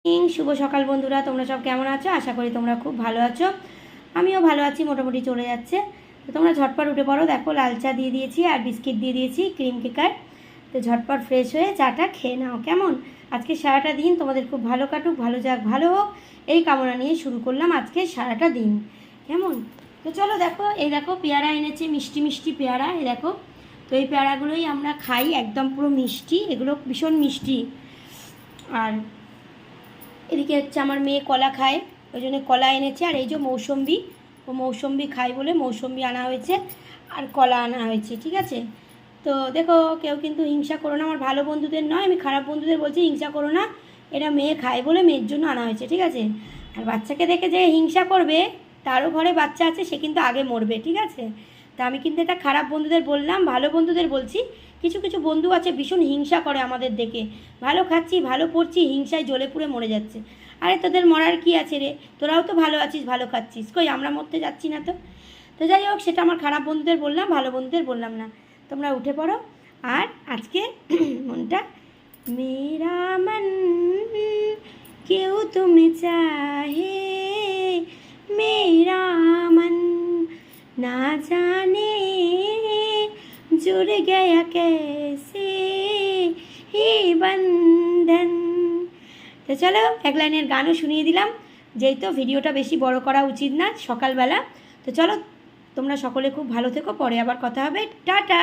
শুভ সকাল বন্ধুরা, তোমরা সব কেমন আছো? আশা করি তোমরা খুব ভালো আছো। আমিও ভালো আছি, মোটামুটি চলে যাচ্ছে। তো তোমরা ঝটপট উঠে পড়ো। দেখো, লাল চা দিয়ে দিয়েছি আর বিস্কিট দিয়ে দিয়েছি, ক্রিম কেকার। তো ঝটপট ফ্রেশ হয়ে চাটা খেয়ে নাও। কেমন? আজকে সারাটা দিন তোমাদের খুব ভালো কাটুক, ভালো যাক, ভালো হোক, এই কামনা নিয়ে শুরু করলাম আজকে সারাটা দিন। কেমন? তো চলো, দেখো, এই দেখো পেয়ারা এনেছে, মিষ্টি মিষ্টি পেয়ারা, এই দেখো। তো এই পেয়ারাগুলোই আমরা খাই, একদম পুরো মিষ্টি, এগুলো ভীষণ মিষ্টি। আর এদিকে হচ্ছে আমার মেয়ে কলা খায়, ওই জন্য কলা এনেছে। আর এই যে মৌসম্বি, ও মৌসম্বি খায় বলে মৌসম্বি আনা হয়েছে, আর কলা আনা হয়েছে, ঠিক আছে? তো দেখো, কেউ কিন্তু হিংসা করো না, আমার ভালো বন্ধুদের নয়, আমি খারাপ বন্ধুদের বলছি, হিংসা করো না। এটা মেয়ে খায় বলে মেয়ের জন্য আনা হয়েছে, ঠিক আছে? আর বাচ্চাকে দেখে যে হিংসা করবে, তারও ঘরে বাচ্চা আছে, সে কিন্তু আগে মরবে, ঠিক আছে? তা আমি কিন্তু এটা খারাপ বন্ধুদের বললাম, ভালো বন্ধুদের বলছি। কিছু কিছু বন্ধু আছে ভীষণ হিংসা করে আমাদের দেখে, ভালো খাচ্ছি, ভালো পড়ছি, হিংসায় জ্বলে পুড়ে মরে যাচ্ছে। আরে তোদের মরার কি আছে রে? তোরাও তো ভালো আছিস, ভালো খাচ্ছিস, কই আমরা মরতে যাচ্ছি না তো। তো যাই হোক, সেটা আমার খারাপ বন্ধুদের বললাম, ভালো বন্ধুদের বললাম না। তোমরা উঠে পড়ো। আর আজকে মনটা, মেরা মন কেউ তুমি চাহে, মেরা মন না জানে जुड़ गया कैसे ही बंधन। তো চলো, এক লাইনের গানও শুনিয়ে দিলাম, যেহেতু ভিডিওটা বেশি বড় করা উচিত না সকালবেলা। তো চলো, তোমরা সকলে খুব ভালো থেকো, পরে আবার কথা হবে, টাটা।